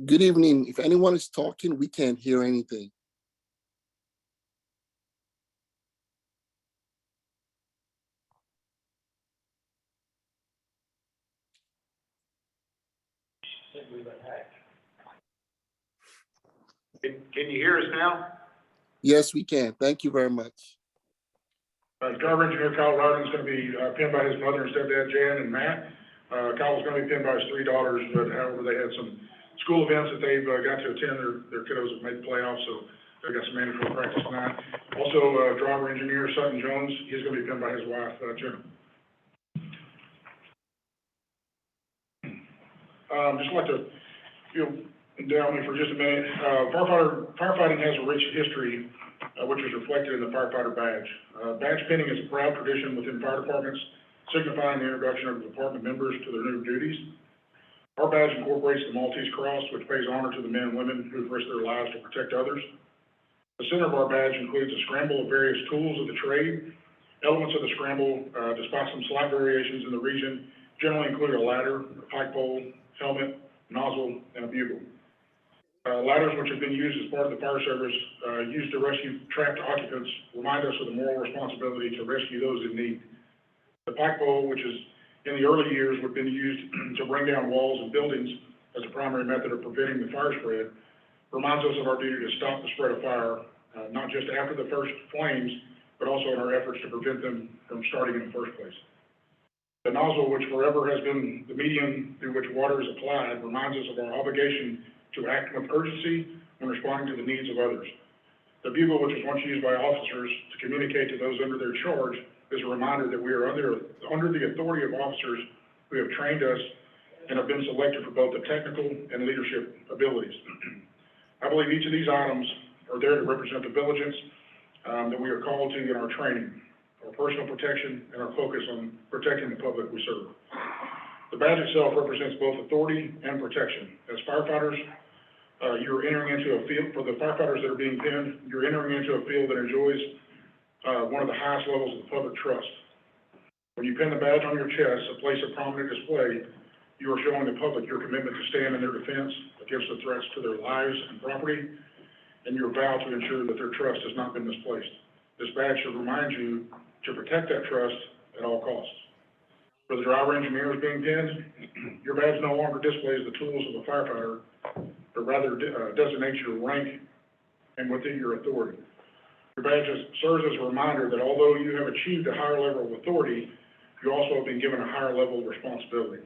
Good evening. If anyone is talking, we can't hear anything. Can you hear us now? Yes, we can. Thank you very much. Driver engineer Kyle Rodden's gonna be pinned by his mother and stepdad, Jan and Matt. Kyle was gonna be pinned by his three daughters, but however, they had some school events that they've got to attend. Their kiddos have made the playoffs, so they've got some mandatory practice tonight. Also, driver engineer Sutton Jones, he's gonna be pinned by his wife, Jenna. Just like to, endow me for just a minute. Firefighting has a rich history, which is reflected in the firefighter badge. Badge pinning is a proud tradition within fire departments, signifying the introduction of department members to their new duties. Our badge incorporates the Maltese Cross, which pays honor to the men and women who've risked their lives to protect others. The center of our badge includes a scramble of various tools of the trade. Elements of the scramble, despite some slight variations in the region, generally include a ladder, a pike pole, helmet, nozzle, and a bugle. Ladders, which have been used as part of the fire service, used to rescue trapped occupants, remind us of the moral responsibility to rescue those in need. The pike pole, which is in the early years would have been used to bring down walls and buildings as a primary method of preventing the fire spread, reminds us of our duty to stop the spread of fire, not just after the first flames, but also in our efforts to prevent them from starting in the first place. The nozzle, which forever has been the medium through which water is applied, reminds us of our obligation to act with urgency when responding to the needs of others. The bugle, which was once used by officers to communicate to those under their charge, is a reminder that we are under the authority of officers who have trained us and have been selected for both the technical and leadership abilities. I believe each of these items are there to represent the diligence that we are called to in our training, our personal protection, and our focus on protecting the public we serve. The badge itself represents both authority and protection. As firefighters, you're entering into a field, for the firefighters that are being pinned, you're entering into a field that enjoys one of the highest levels of public trust. When you pin the badge on your chest, a place of prominent display, you are showing the public your commitment to stand in their defense against the threats to their lives and property, and your vow to ensure that their trust has not been misplaced. This badge should remind you to protect that trust at all costs. For the driver engineers being pinned, your badge no longer displays the tools of a firefighter, but rather designates your rank and within your authority. Your badge serves as a reminder that although you have achieved a higher level of authority, you also have been given a higher level of responsibility.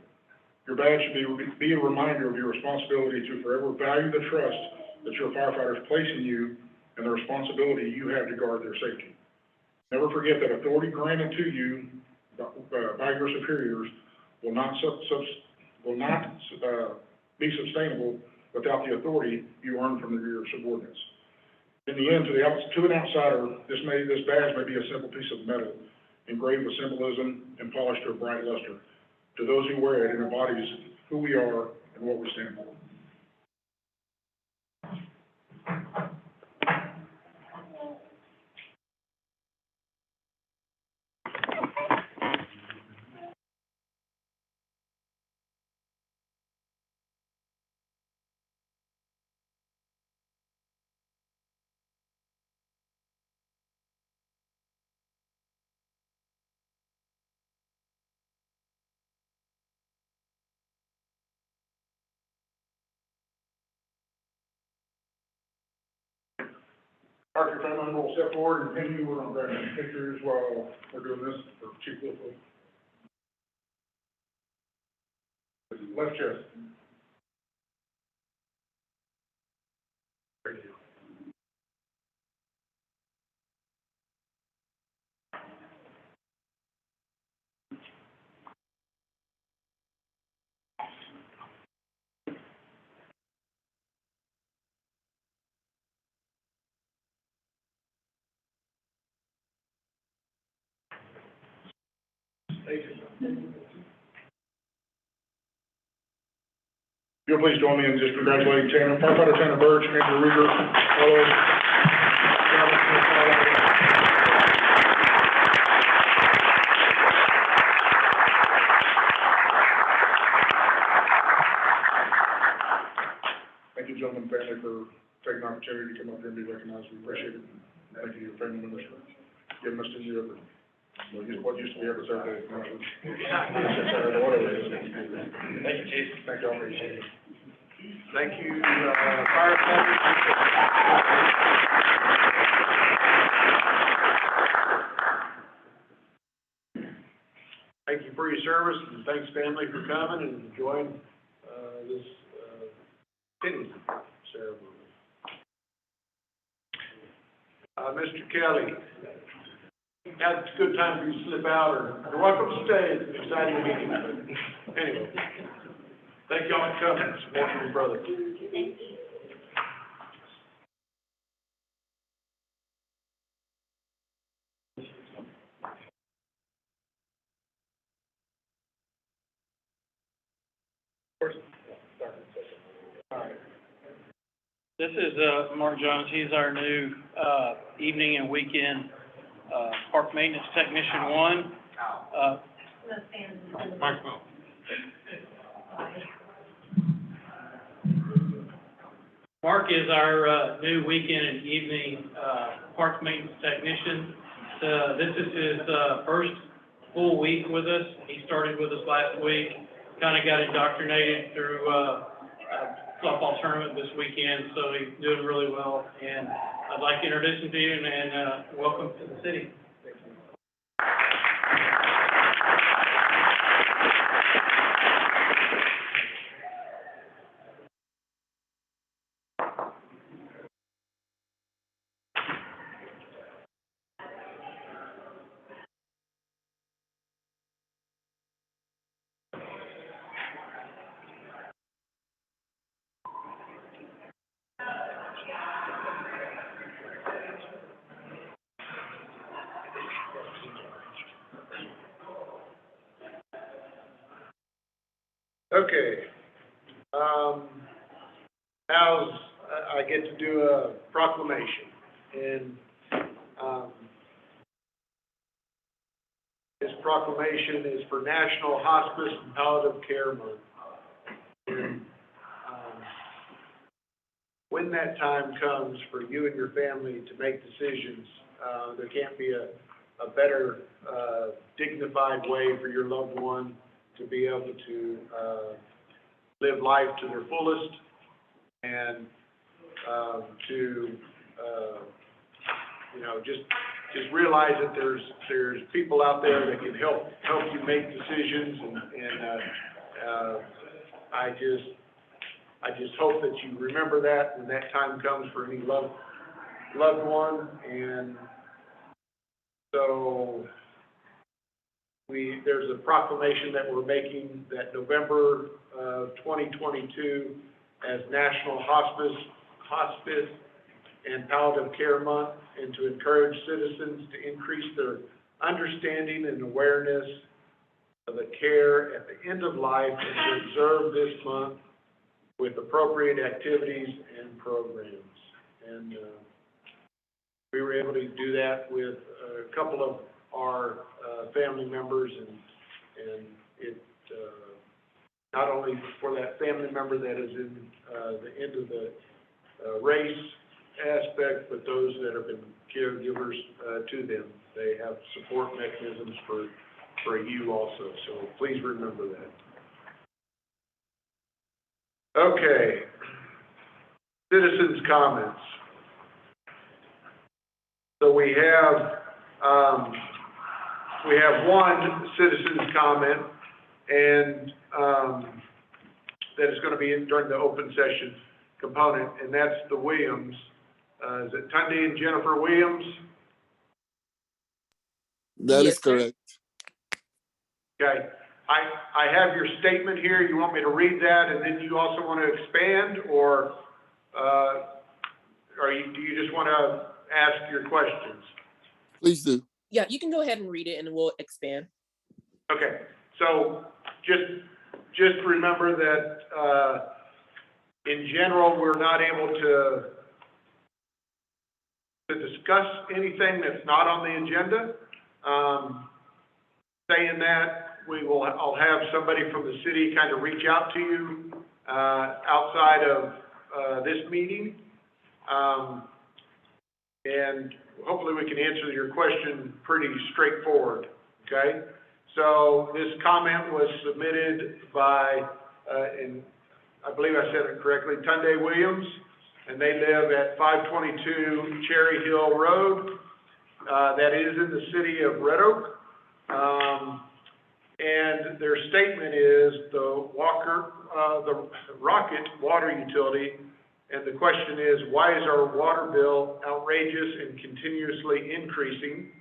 Your badge should be a reminder of your responsibility to forever value the trust that your firefighters place in you and the responsibility you have to guard their safety. Never forget that authority granted to you by your superiors will not be sustainable without the authority you earn from your subordinates. In the end, to an outsider, this badge may be a simple piece of metal, engraved with symbolism and polished to a bright luster. To those who wear it, it embodies who we are and what we stand for. Park your family member will step forward and pin you. We're going to grab some pictures while we're doing this for Chief Wolfwood. Left chest. Thank you. You'll please join me in just congratulating firefighter Tanner Birch, Andrew Rieger, all those. Thank you, gentlemen, and family, for taking the opportunity to come up here and be recognized. We appreciate it. Thank you, your family members, for giving us to you every, what used to be every Saturday. Whatever it is. Thank you, Chief. Thank y'all, appreciate it. Thank you, firefighters. Thank you for your service, and thanks, family, for coming and enjoying this pinning ceremony. Mr. Kelly, now it's a good time for you to slip out, or you're welcome to stay. It's exciting to meet you. Anyway, thank y'all for coming, supporting your brother. This is Mark Jones. He's our new evening and weekend park maintenance technician one. Mark is our new weekend and evening park maintenance technician. This is his first full week with us. He started with us last week, kind of got indoctrinated through softball tournament this weekend, so he's doing really well. And I'd like to introduce him to you and welcome to the city. Okay. Now I get to do a proclamation, and this proclamation is for National Hospice and Palliative Care Month. And when that time comes for you and your family to make decisions, there can't be a better dignified way for your loved one to be able to live life to their fullest, and to just realize that there's people out there that can help you make decisions, and I just hope that you remember that when that time comes for any loved one. And so there's a proclamation that we're making that November 2022 as National Hospice and Palliative Care Month, and to encourage citizens to increase their understanding and awareness of the care at the end of life, and to observe this month with appropriate activities and programs. And we were able to do that with a couple of our family members, and it not only for that family member that is in the end of the race aspect, but those that have been caregivers to them. They have support mechanisms for you also, so please remember that. Okay, citizens' comments. So we have one citizen's comment, and that is going to be during the open session component, and that's the Williams. Is it Tunde and Jennifer Williams? That is correct. Okay. I have your statement here. You want me to read that, and then you also want to expand, or do you just want to ask your questions? Please do. Yeah, you can go ahead and read it, and we'll expand. Okay. So just remember that in general, we're not able to discuss anything that's not on the agenda. Saying that, I'll have somebody from the city kind of reach out to you, outside of, this meeting. And hopefully we can answer your question pretty straightforward, okay? So this comment was submitted by, and I believe I said it correctly, Tunde Williams, and they live at 522 Cherry Hill Road. That is in the city of Red Oak. And their statement is the Rocket Water Utility, and the question is, why is our water bill outrageous and continuously increasing?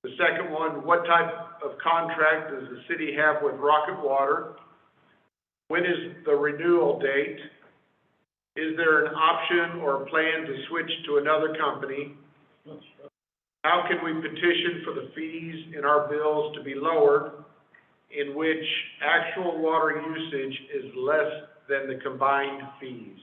The second one, what type of contract does the city have with Rocket Water? When is the renewal date? Is there an option or plan to switch to another company? How can we petition for the fees in our bills to be lowered, in which actual water usage is less than the combined fees?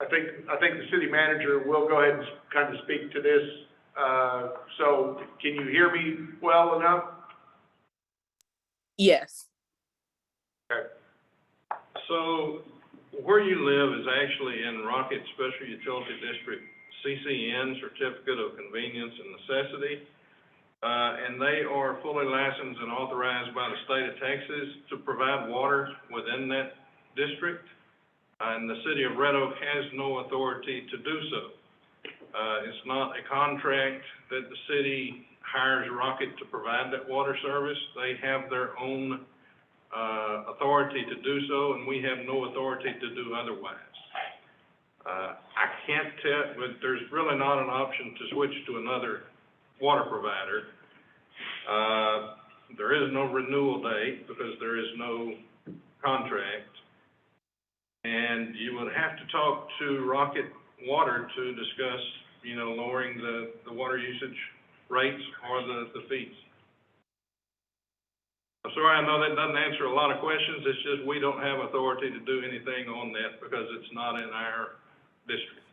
I think the city manager will go ahead and kind of speak to this. So can you hear me well enough? Yes. Okay. So where you live is actually in Rocket Special Utility District, CCN, Certificate of Convenience and Necessity. And they are fully licensed and authorized by the state of Texas to provide water within that district. And the city of Red Oak has no authority to do so. It's not a contract that the city hires Rocket to provide that water service. They have their own authority to do so, and we have no authority to do otherwise. I can't tell, but there's really not an option to switch to another water provider. There is no renewal date because there is no contract. And you would have to talk to Rocket Water to discuss, lowering the water usage rates or the fees. I'm sorry, I know that doesn't answer a lot of questions. It's just we don't have authority to do anything on that because it's not in our district.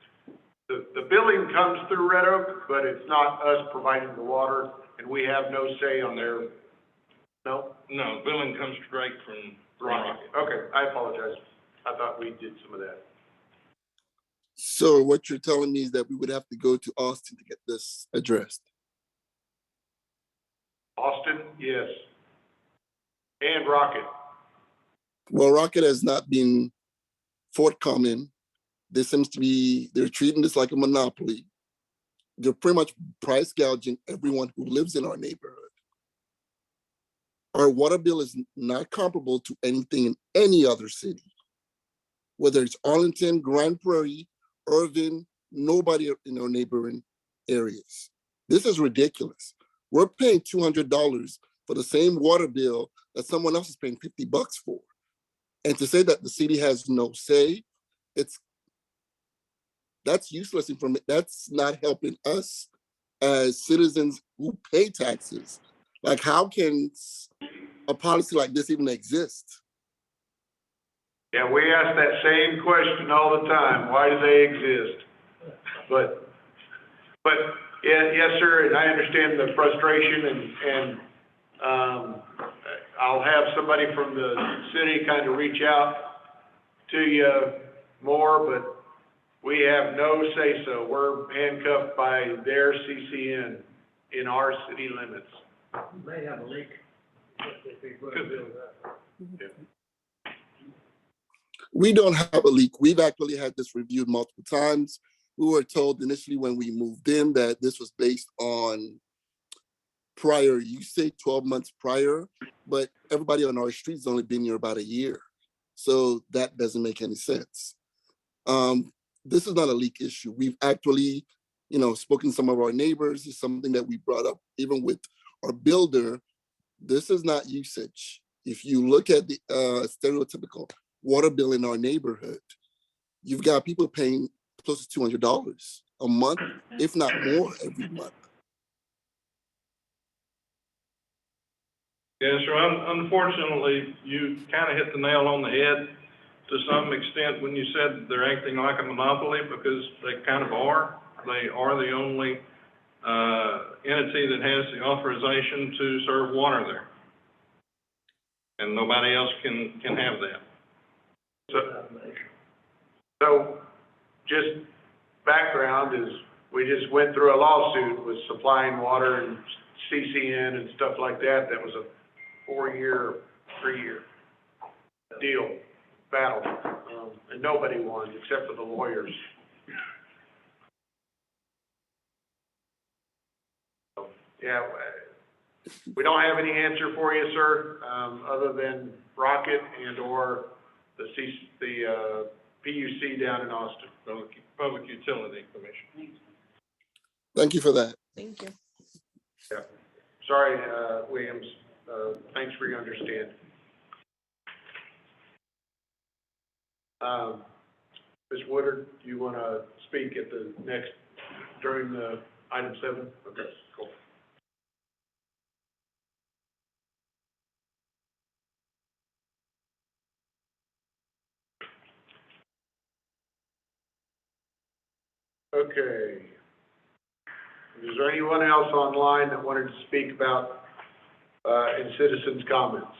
The billing comes through Red Oak, but it's not us providing the water, and we have no say on their, no? No, billing comes straight from Rocket. Okay, I apologize. I thought we did some of that. So what you're telling me is that we would have to go to Austin to get this addressed. Austin, yes. And Rocket. Well, Rocket has not been forthcoming. This seems to be, they're treating this like a monopoly. They're pretty much price gouging everyone who lives in our neighborhood. Our water bill is not comparable to anything in any other city. Whether it's Arlington, Grand Prairie, Irving, nobody in our neighboring areas. This is ridiculous. We're paying $200 for the same water bill that someone else is paying $50 for. And to say that the city has no say, that's useless information. That's not helping us as citizens who pay taxes. Like, how can a policy like this even exist? Yeah, we ask that same question all the time. Why do they exist? But yeah, yes, sir, and I understand the frustration, and I'll have somebody from the city kind of reach out to you more, but we have no say-so. We're handcuffed by their CCN in our city limits. May have a leak. Yeah. We don't have a leak. We've actually had this reviewed multiple times. We were told initially when we moved in that this was based on prior usage, 12 months prior, but everybody on our street's only been here about a year. So that doesn't make any sense. This is not a leak issue. We've actually, spoken to some of our neighbors. It's something that we brought up even with our builder. This is not usage. If you look at the stereotypical water bill in our neighborhood, you've got people paying close to $200 a month, if not more, every month. Yes, sir. Unfortunately, you kind of hit the nail on the head to some extent when you said they're acting like a monopoly, because they kind of are. They are the only entity that has the authorization to serve water there. And nobody else can have that. So, just background is, we just went through a lawsuit with supplying water and CCN and stuff like that. That was a 3-year deal, battle. And nobody won except for the lawyers. So, yeah, we don't have any answer for you, sir, other than Rocket and or the PUC down in Austin. Public Utility Commission. Thank you for that. Thank you. Yeah. Sorry, Williams, thanks for your understanding. Ms. Woodard, do you want to speak at the next, during the item 7? Okay, cool. Okay. Is there anyone else online that wanted to speak about, in citizens' comments?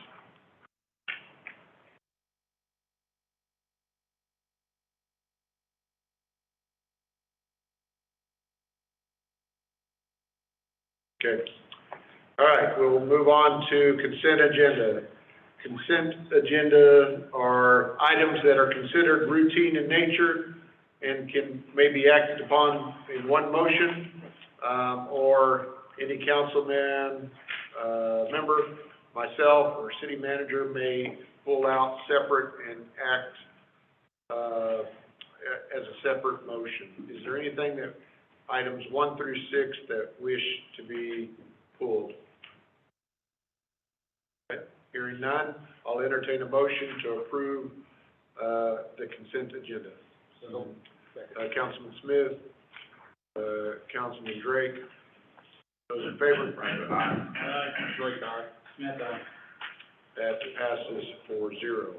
Okay. All right, we'll move on to consent agenda. Consent agenda are items that are considered routine in nature and may be acted upon in one motion, or any councilman, member, myself, or city manager may pull out separate and act as a separate motion. Is there anything that items 1 through 6 that wish to be pulled? Okay. Hearing none, I'll entertain a motion to approve the consent agenda. Councilman Smith, Councilman Drake, those in favor? Aye. Drake, aye. Smith, aye. That passes 4-0.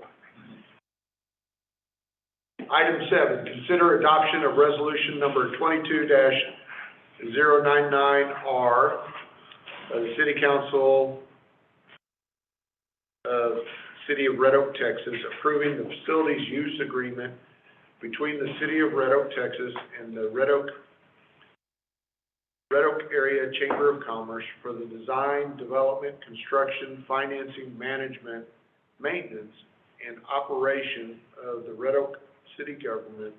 Item 7, consider adoption of resolution number 22-099R of the City Council of City of Red Oak, Texas, approving the facilities use agreement between the City of Red Oak, Texas and the Red Oak Area Chamber of Commerce for the design, development, construction, financing, management, maintenance, and operation of the Red Oak City government,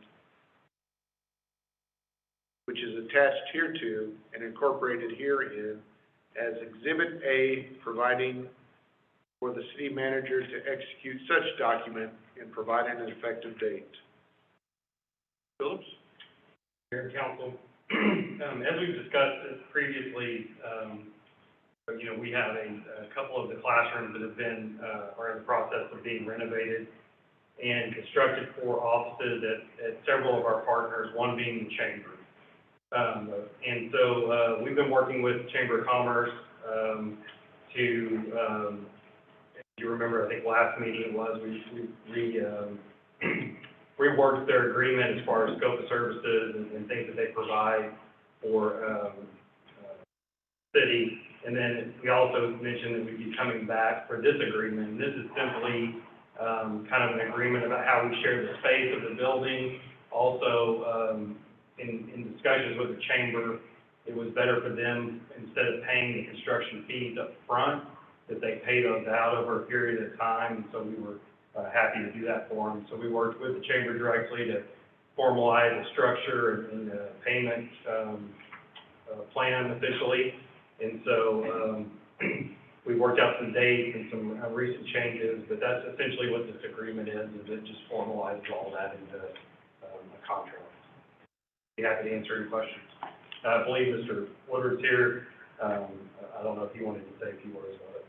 which is attached hereto and incorporated herein as Exhibit A, providing for the city manager to execute such document and providing an effective date. Phillips? Mayor and Council, as we've discussed previously, we have a couple of the classrooms that have been, are in the process of being renovated and constructed for offices at several of our partners, one being the Chamber. And so we've been working with Chamber of Commerce to, if you remember, I think last meeting was, we reworked their agreement as far as scope of services and things that they provide for city. And then we also mentioned that we'd be coming back for this agreement. And this is simply kind of an agreement about how we share the space of the building. Also, in discussions with the chamber, it was better for them, instead of paying the construction fees up front, that they pay those out over a period of time. And so we were happy to do that for them. So we worked with the chamber directly to formalize the structure and the payment plan officially. And so we worked out some dates and some recent changes, but that's essentially what this agreement is it just formalizes all that into a contract. Be happy to answer any questions. I believe Mr. Woodward's here. I don't know if he wanted to say a few words about it.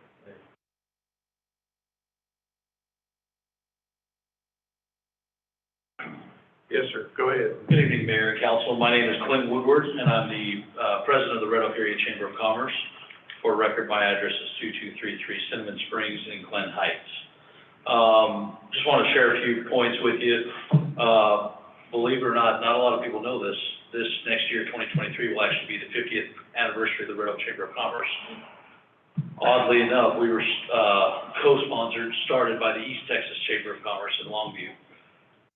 Yes, sir. Go ahead. Good evening, Mayor and Council. My name is Clint Woodward, and I'm the president of the Red Oak Area Chamber of Commerce. For record, my address is 2233 Cinnamon Springs in Glen Heights. Just want to share a few points with you. Believe it or not a lot of people know this. This next year, 2023, will actually be the 50th anniversary of the Red Oak Chamber of Commerce. Oddly enough, we were co-sponsored, started by the East Texas Chamber of Commerce in Longview.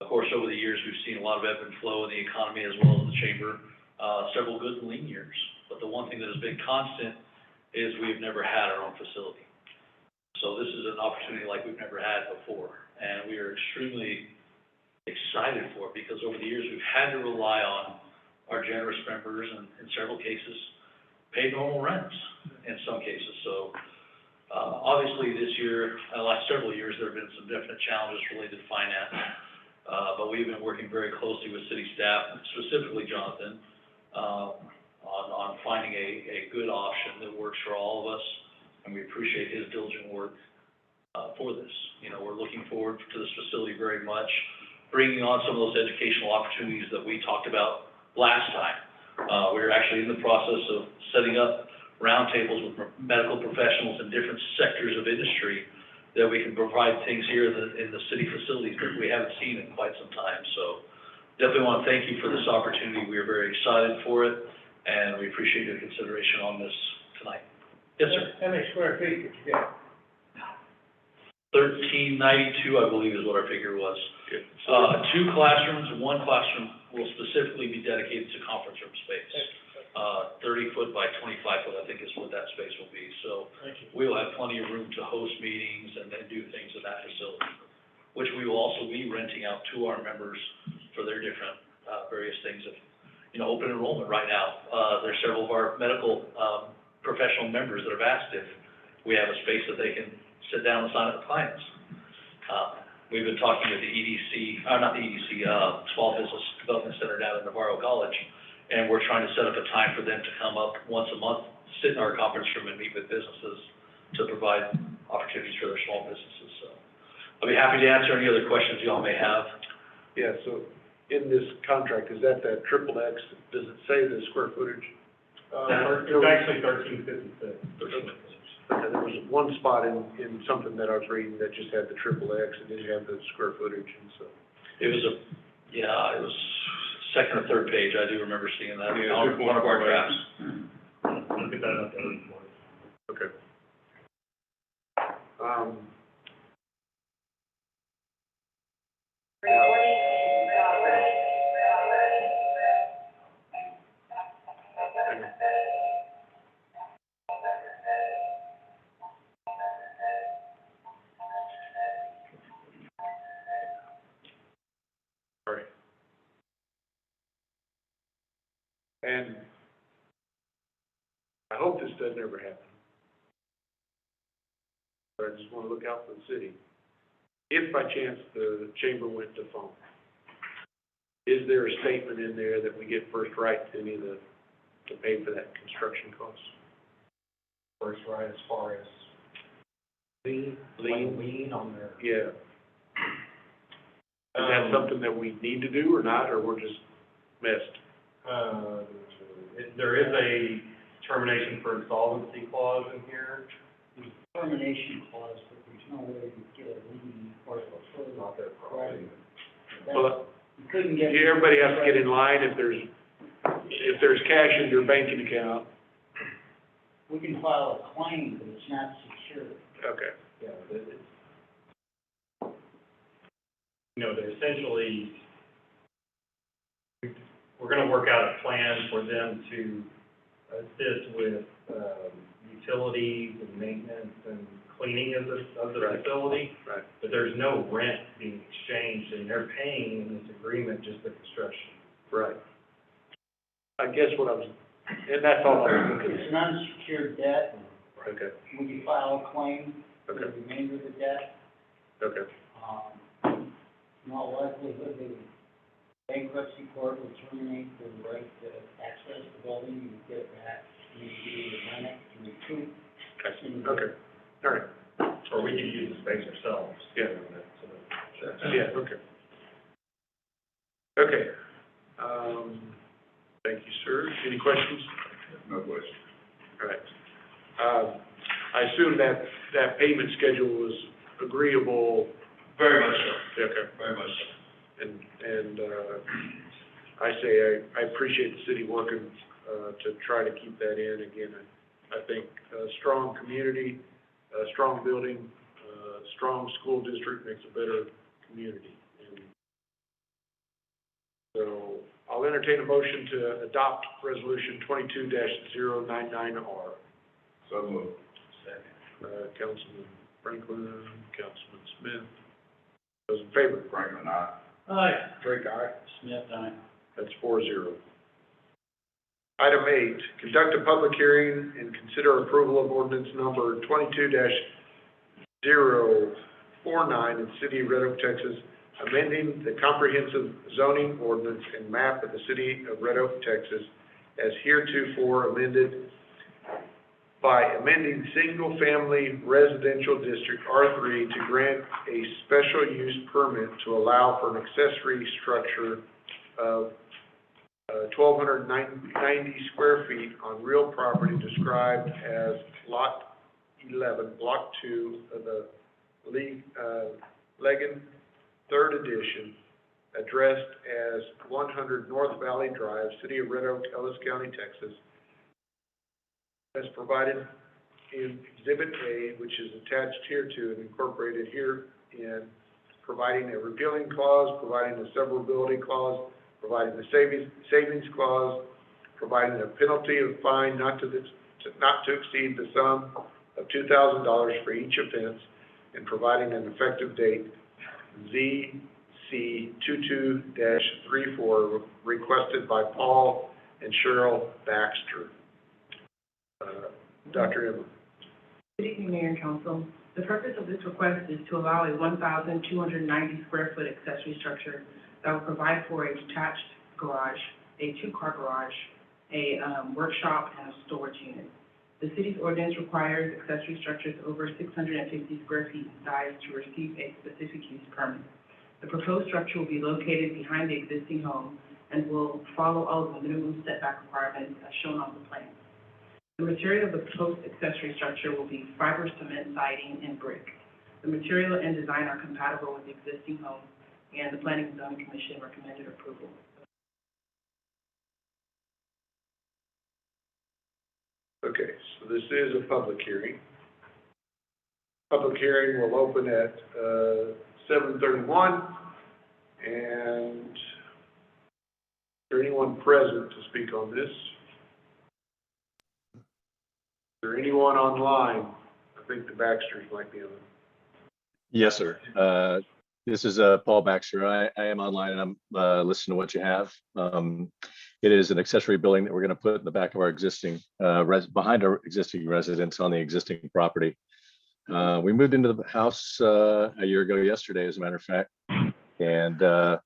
Of course, over the years, we've seen a lot of ebb and flow in the economy as well as the chamber, several good and lean years. But the one thing that has been constant is we've never had our own facility. So this is an opportunity like we've never had before, and we are extremely excited for it because over the years, we've had to rely on our generous members and in several cases, pay normal rents in some cases. So obviously this year, the last several years, there have been some definite challenges related to finance. But we've been working very closely with city staff, specifically Jonathan, on finding a good option that works for all of us. And we appreciate his diligent work for this. You know, we're looking forward to this facility very much, bringing on some of those educational opportunities that we talked about last time. We're actually in the process of setting up roundtables with medical professionals in different sectors of industry that we can provide things here in the city facilities that we haven't seen in quite some time. So definitely want to thank you for this opportunity. We are very excited for it, and we appreciate your consideration on this tonight. Yes, sir. How many square feet did you get? 1392, I believe, is what our figure was. Good. 2 classrooms, 1 classroom will specifically be dedicated to conference room space. 30 foot by 25 foot, I think is what that space will be. So we will have plenty of room to host meetings and then do things in that facility, which we will also be renting out to our members for their different various things of, you know, open enrollment right now. There's several of our medical professional members that have asked if we have a space that they can sit down and sign up clients. We've been talking with the EDC, not the EDC, Small Business Development Center down at Navarro College, and we're trying to set up a time for them to come up once a month, sit in our conference room and meet with businesses to provide opportunities for their small businesses. So I'll be happy to answer any other questions y'all may have. Yeah, so in this contract, is that triple X? Does it say the square footage? It's actually 1356. Okay, there was one spot in something that I was reading that just had the triple X, and didn't have the square footage, and so. It was it was second or third page, I do remember seeing that Yeah, on one of our drafts. I'll get that up there for you. Okay. All right. And I hope this doesn't ever happen. But I just want to look out for the city. If by chance the chamber went defunct, is there a statement in there that we get first right to any of to pay for that construction cost? First, right, as far as Lien? lien on their. Yeah. Is that something that we need to do or not, or we're just messed? There is a termination for insolvency clause in here. Termination clause, but there's no way to get a lien or a further. Not their property. Well, You couldn't get. everybody has to get in line if there's cash in your banking account. We can file a claim, but it's not secured. Okay. Yeah, it's, you know, they're essentially, we're gonna work out a plan for them to assist with, utilities and maintenance and cleaning of the Right. facility. Right. But there's no rent being exchanged, and they're paying in this agreement just the construction. Right. I guess what I was, and that's all I was looking It's an unsecured debt. at. Okay, We can file a claim for the okay, remainder of the debt. okay. In all likelihood, the bankruptcy court will terminate the right to access the building, you get it back, you can rent it, you recoup. Okay, all right, Or we could use the space ourselves. Yeah. So, yeah, okay. Okay, thank you, sir. Any questions? No question. All right. I assume that payment schedule was agreeable. Very much so, Okay. very much so. And I appreciate the city working, to try to keep that in. Again, I think a strong community, a strong building, strong school district makes a better community. And so I'll entertain a motion to adopt resolution 22-099R. So moved. Councilman Franklin, Councilman Smith. Those in favor? Franklin, aye. Aye. Drake, aye. Smith, aye. That's 4-0. Item 8, conduct a public hearing and consider approval of ordinance number 22-049 in the city of Red Oak, Texas, amending the comprehensive zoning ordinance and map of the city of Red Oak, Texas, as heretofore amended by amending single-family residential district R3 to grant a special use permit to allow for an accessory structure of 1,290 square feet on real property described as Lot 11, Block 2 of the Legan 3rd Edition, addressed as 100 North Valley Drive, City of Red Oak, Ellis County, Texas, as provided in Exhibit A, which is attached here to and incorporated here in, providing a repealing clause, providing a severability clause, providing the savings clause, providing a penalty of fine not to exceed the sum of $2,000 for each offense, and providing an effective date, ZC 22-34, requested by Paul and Cheryl Baxter. Dr. Emma. Good evening, Mayor and Council. The purpose of this request is to allow a 1,290 square foot accessory structure that will provide for a detached garage, a two-car garage, a workshop, and a storage unit. The city's ordinance requires accessory structures over 650 square feet in size to receive a specific use permit. The proposed structure will be located behind the existing home and will follow all of the minimum setback requirements as shown on the plan. The material of the proposed accessory structure will be fiber cement siding and brick. The material and design are compatible with the existing home, and the Planning and Zoning Commission recommended approval. Okay, so this is a public hearing. Public hearing will open at 7:31, and is there anyone present to speak on this? Is there anyone online? I think the Baxters might be on. Yes, sir. This is Paul Baxter. I am online and I'm listening to what you have. It is an accessory building that we're going to put in the back of our existing, behind our existing residence on the existing property. We moved into the house a year ago yesterday, as a matter of fact. And the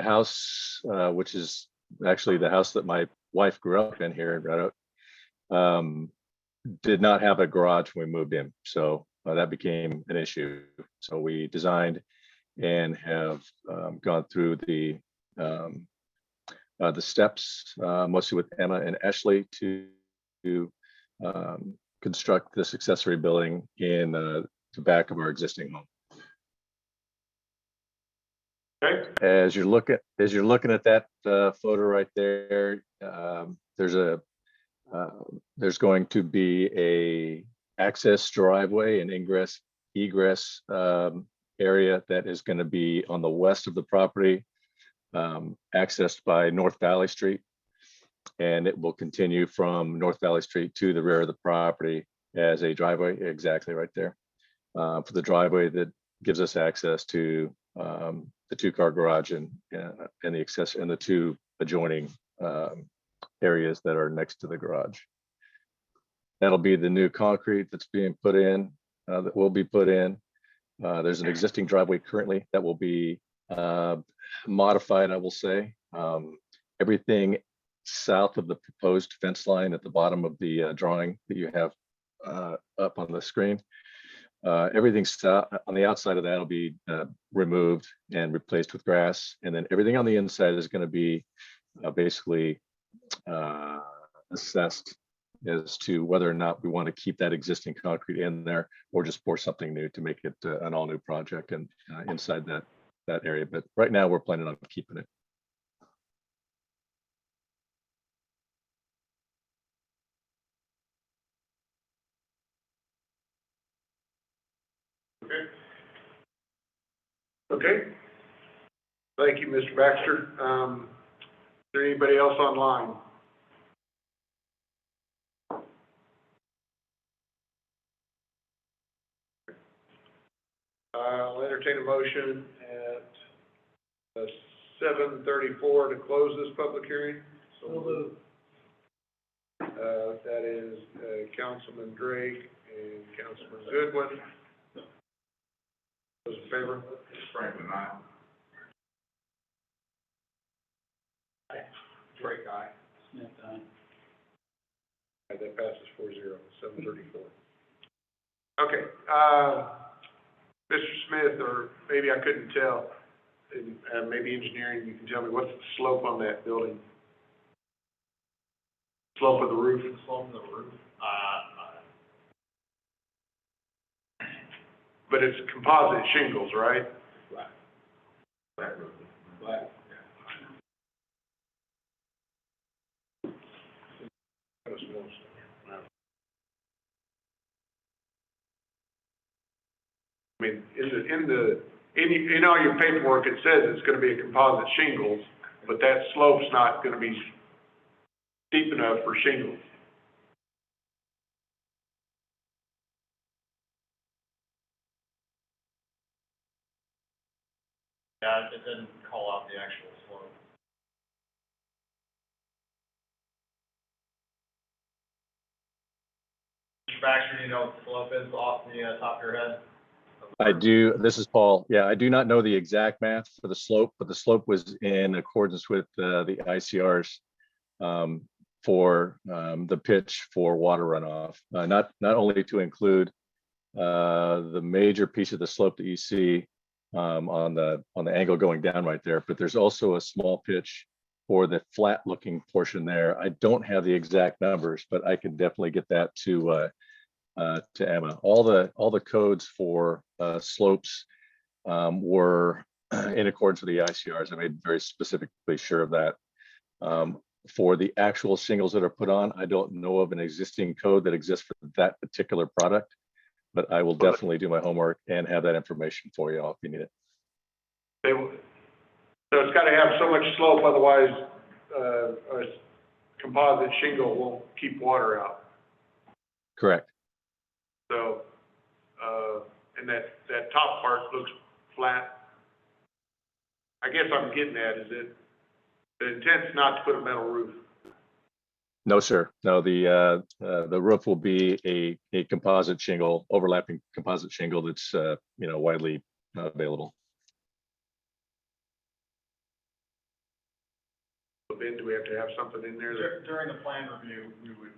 house, which is actually the house that my wife grew up in here in Red Oak, did not have a garage when we moved in. So that became an issue. So we designed and have gone through the steps, mostly with Emma and Ashley, to construct this accessory building in the back of our existing home. Okay. As you're looking at that photo right there, there's going to be a access driveway and ingress egress area that is going to be on the west of the property, accessed by North Valley Street, and it will continue from North Valley Street to the rear of the property as a driveway, exactly right there, for the driveway that gives us access to the two-car garage and the access and the two adjoining areas that are next to the garage. That'll be the new concrete that's being put in, that will be put in. There's an existing driveway currently that will be modified, I will say. Everything south of the proposed fence line at the bottom of the drawing that you have up on the screen, everything on the outside of that will be removed and replaced with grass. And then everything on the inside is going to be basically assessed as to whether or not we want to keep that existing concrete in there or just pour something new to make it an all new project and inside that area. But right now we're planning on keeping it. Okay. Okay. Thank you, Mr. Baxter. Is there anybody else online? I'll entertain a motion at 7:34 to close this public hearing. So moved. That is Councilman Drake and Councilman Goodwin. Those in favor? Franklin, aye. Drake, aye. Smith, aye. That passes 4-0, 7:34. Okay, Mr. Smith, or maybe I couldn't tell, and maybe engineering, you can tell me, what's the slope on that building? Slope of the roof? Slope of the roof, But it's composite shingles, right? Black. Flat roof. Flat. Kind of small stuff. I mean, is it in all your paperwork, it says it's gonna be a composite shingles, but that slope's not gonna be steep enough for shingles. yeah, it didn't call out the actual slope. Mr. Baxter, do you know what the slope is off the top of your head? I do. This is Paul. Yeah, I do not know the exact math for the slope, but the slope was in accordance with the ICRs for the pitch for water runoff. Not only to include the major piece of the slope that you see on the angle going down right there, but there's also a small pitch for the flat looking portion there. I don't have the exact numbers, but I can definitely get that to Emma. All the codes for slopes were in accordance with the ICRs. I made very specifically sure of that. For the actual shingles that are put on, I don't know of an existing code that exists for that particular product, but I will definitely do my homework and have that information for you all if you need it. So it's gotta have so much slope, otherwise, a composite shingle won't keep water out. Correct. So, and that top part looks flat. I guess I'm getting at, is it, the intent's not to put a metal roof? No, sir. No, the roof will be a composite shingle, overlapping composite shingle that's widely available. So Ben, do we have to have something in there that? During the plan review, we would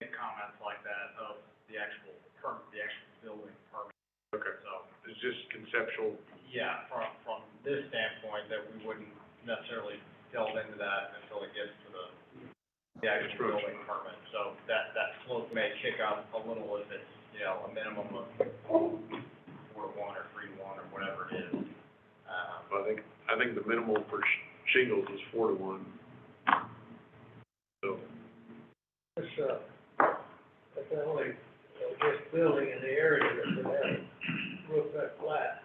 make comments like that of the actual permit, the actual building permit. Okay. So, It's just conceptual. yeah, from this standpoint, that we wouldn't necessarily delve into that until it gets to the actual building permit. So that slope may kick up a little if it's, a minimum of 4-to-1 or 3-to-1 or whatever it is. Well, I think the minimal for shingles is 4-to-1. So. That's the only, just building in the area that would have roof that flat.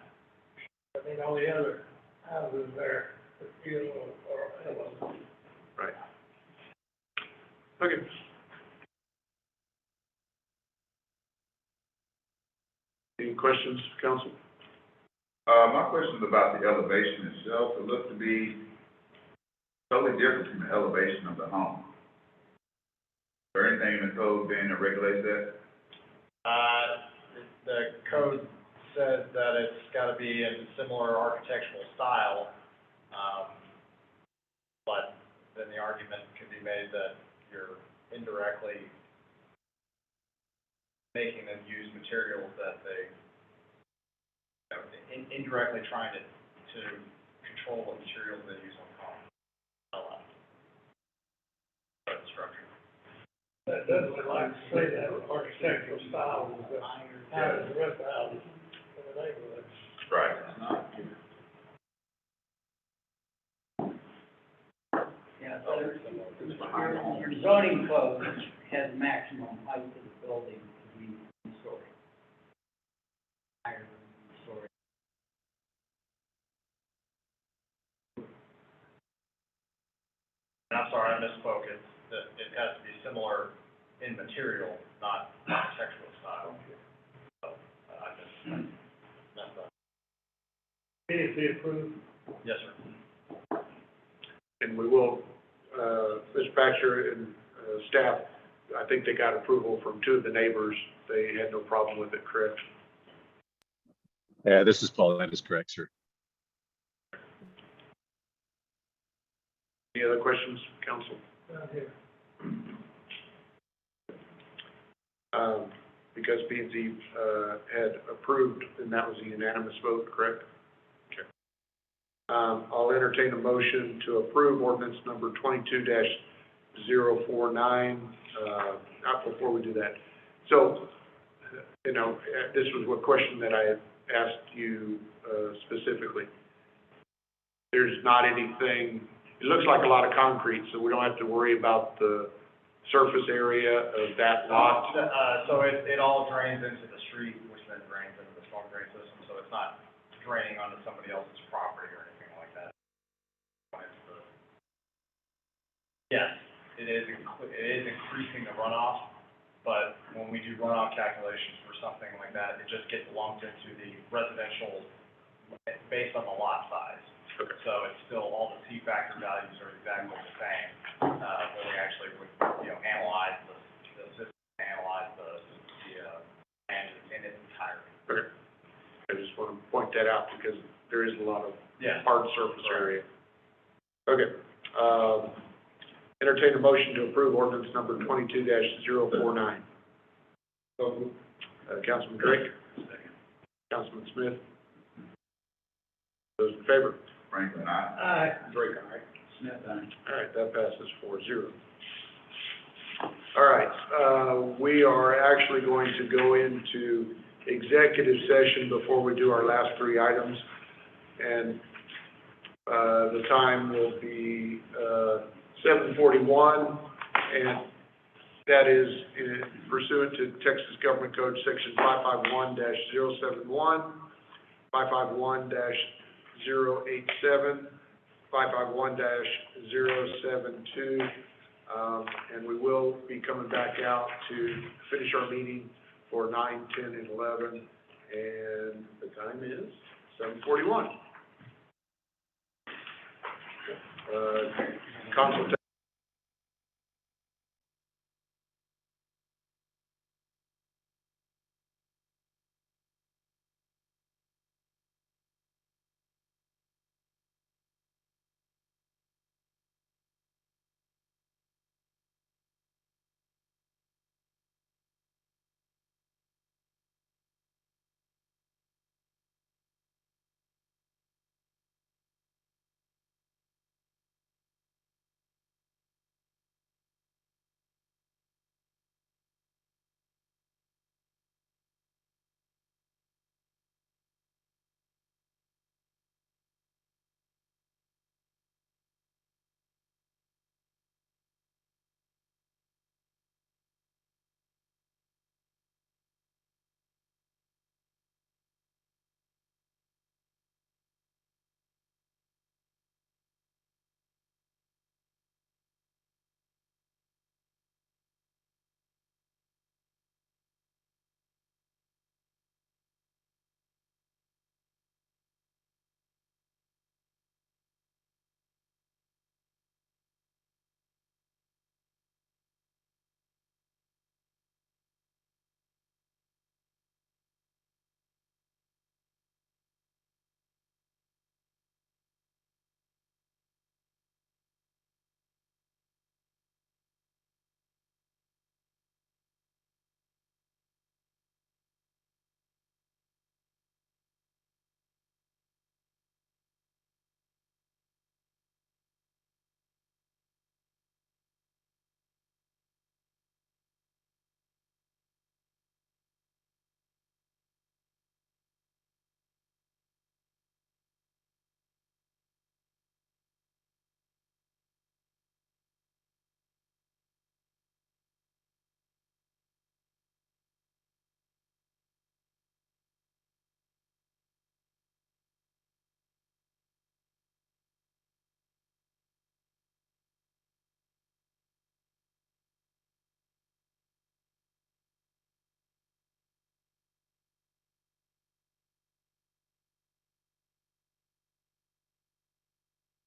I mean, all the other houses there, or Right. Okay. Any questions, council? My question is about the elevation itself. It looks to be totally different from the elevation of the home. Is there anything in the code then that regulates that? The code says that it's gotta be in similar architectural style, but then the argument could be made that you're indirectly making them use materials that they, indirectly trying to control the materials they use on home. Structure. That doesn't like to say that architectural style is the houses, the rest of the houses in the neighborhood. Right. It's not. Yeah, so your zoning code has maximum height of the building to be 1 story. Higher than 1 story. And I'm sorry, I misspoke, it has to be similar in material, not architectural style. So, I just messed up. Immediately approved. Yes, sir. And we will, Mr. Baxter and, staff, I think they got approval from 2 of the neighbors. They had no problem with it, correct? Yeah, this is Paul. That is correct, sir. Any other questions, council? Down here. Because P and Z, had approved, and that was a unanimous vote, correct? Okay. I'll entertain a motion to approve ordinance number 22-049. Not before we do that. So, you know, this was what question that I had asked you, specifically. There's not anything, it looks like a lot of concrete, so we don't have to worry about the surface area of that lot. So it all drains into the street, which then drains into the storm drain system, so it's not draining onto somebody else's property or anything like that. Yes, it is increasing the runoff, but when we do runoff calculations for something like that, it just gets lumped into the residential based on the lot size. Okay. So it's still, all the C factor values are exactly the same, when we actually would, analyze the system, analyze the land in its entirety. Okay. I just want to point that out because there is a lot of Yeah. hard surface area. Okay. Entertain a motion to approve ordinance number 22-049. Councilman Drake. Councilman Smith. Those in favor? Franklin, aye. Aye. Drake, aye. Smith, aye. All right, that passes 4-0. All right, we are actually going to go into executive session before we do our last 3 items. And, the time will be, 7:41, and that is pursuant to Texas Government Code Section 551-071, 551-087, 551-072, and we will be coming back out to finish our meeting for 9, 10, and 11, and the time is 7:41. Consultation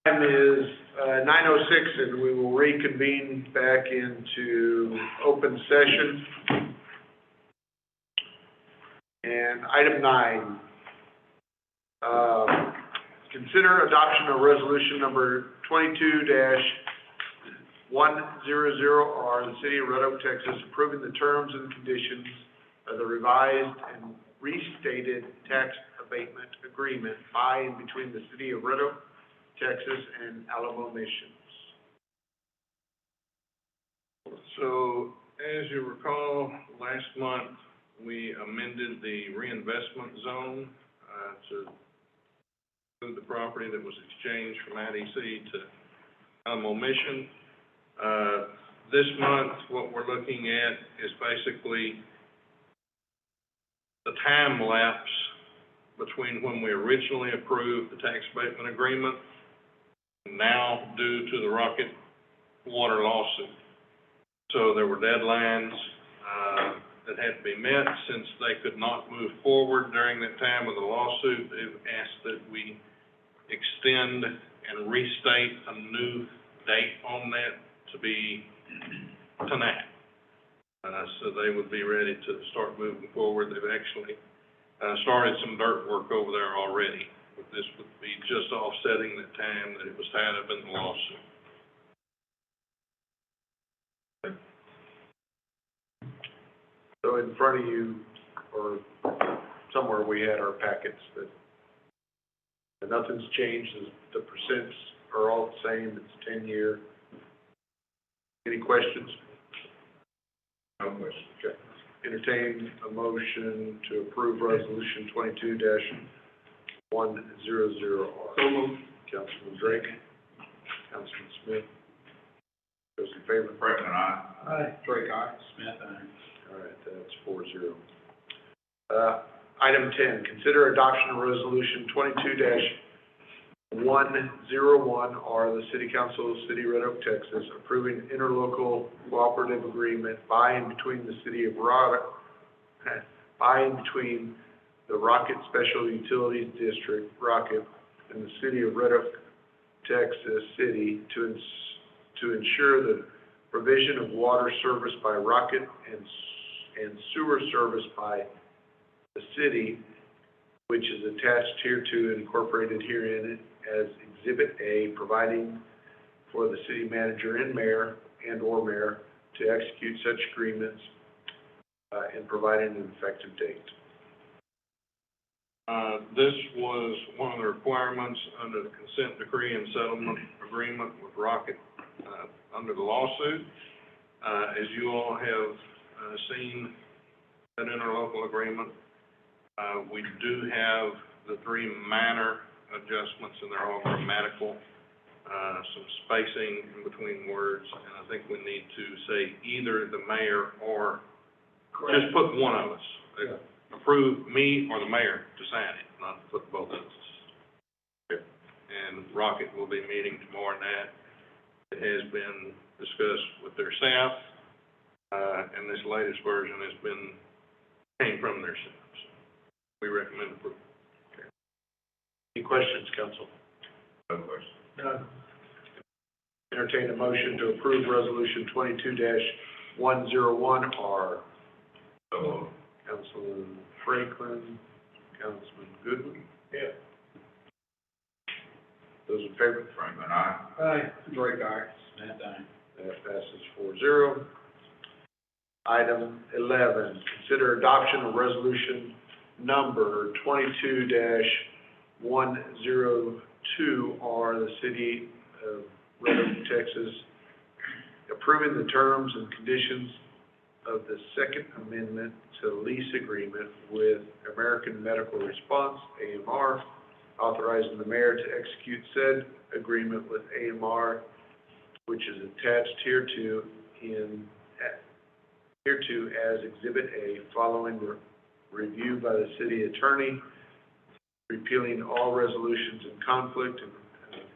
Time is 9:06, and we will reconvene back into open session. And item 9, consider adoption of resolution number 22-100R, the City of Red Oak, Texas, approving the terms and conditions of the revised and restated tax abatement agreement by and between the City of Red Oak, Texas, and Alamo Missions. So, as you recall, last month, we amended the reinvestment zone, to include the property that was exchanged from IDC to Alamo Mission. This month, what we're looking at is basically the time lapse between when we originally approved the tax abatement agreement, now due to the Rocket Water lawsuit. So there were deadlines that had to be met. Since they could not move forward during that time of the lawsuit, they've asked that we extend and restate a new date on that to be tonight. So they would be ready to start moving forward. They've actually started some dirt work over there already, but this would be just offsetting the time that it was tied up in the lawsuit. So in front of you, or somewhere we had our packets that, and nothing's changed, the percents are all the same, it's 10-year. Any questions? No question. Okay. Entertain a motion to approve resolution 22-100R. So moved. Councilman Drake, Councilman Smith. Those in favor? Franklin, aye. Aye. Drake, aye. Smith, aye. All right, that's 4-0. Item 10, consider adoption of resolution 22-101R, the City Council of the City of Red Oak, Texas, approving interlocal cooperative agreement by and between the City of between the Rocket Special Utilities District, Rocket, and the City of Red Oak, Texas City to ensure the provision of water service by Rocket and sewer service by the city, which is attached hereto and incorporated herein as Exhibit A, providing for the city manager and mayor and/or mayor to execute such agreements and providing an effective date. This was one of the requirements under the consent decree and settlement agreement with Rocket under the lawsuit. As you all have seen that interlocal agreement, we do have the 3 minor adjustments, and they're all grammatical, some spacing in between words, and I think we need to say either the mayor or just put one of us. Approve me or the mayor to sign it, not put both of us. And Rocket will be meeting tomorrow night. It has been discussed with their staff, and this latest version came from their staff. So we recommend approval. Okay. Any questions, council? No question. None. Entertain a motion to approve resolution 22-101R. So moved. Councilman Franklin, Councilman Goodwin. Yeah. Those in favor? Franklin, aye. Aye. Drake, aye. Smith, aye. That passes 4-0. Item 11, consider adoption of resolution number 22-102R, the City of Red Oak, Texas, approving the terms and conditions of the Second Amendment to lease agreement with American Medical Response, AMR, authorizing the mayor to execute said agreement with AMR, which is attached hereto as Exhibit A, following the review by the city attorney, repealing all resolutions in conflict and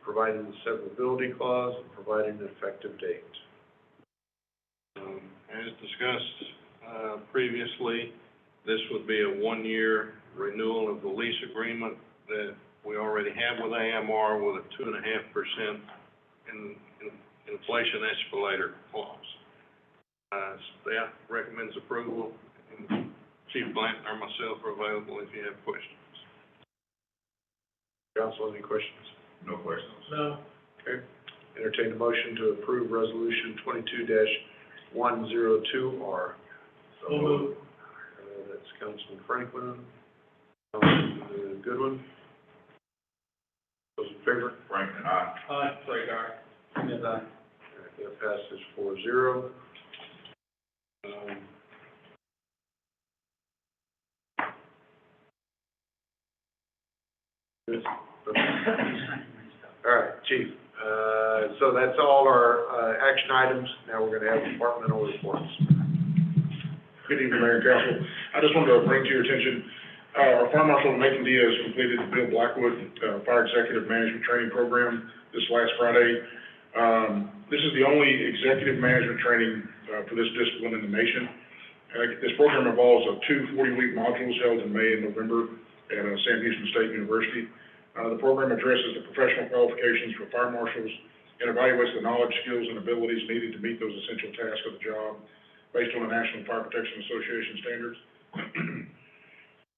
providing the severability clause and providing an effective date. As discussed previously, this would be a 1-year renewal of the lease agreement that we already have with AMR with a 2.5% inflation escalator clause. Staff recommends approval, and Chief Blanton or myself are available if you have questions. Council, any questions? No questions. No. Okay. Entertain a motion to approve resolution 22-102R. So moved. That's Councilman Franklin. Councilman Goodwin. Those in favor? Franklin, aye. Aye. Frank, aye. Smith, aye. That passes 4-0. Good. All right, Chief. So that's all our, action items. Now we're gonna have departmental reports. Good evening, Mayor and Council. I just wanted to bring to your attention, our Fire Marshal Nathan Diaz completed the Bill Blackwood Fire Executive Management Training Program this last Friday. This is the only executive management training for this discipline in the nation. This program involves two 40-week modules held in May and November at Sam Houston State University. The program addresses the professional qualifications for fire marshals and evaluates the knowledge, skills, and abilities needed to meet those essential tasks of the job based on the National Fire Protection Association standards.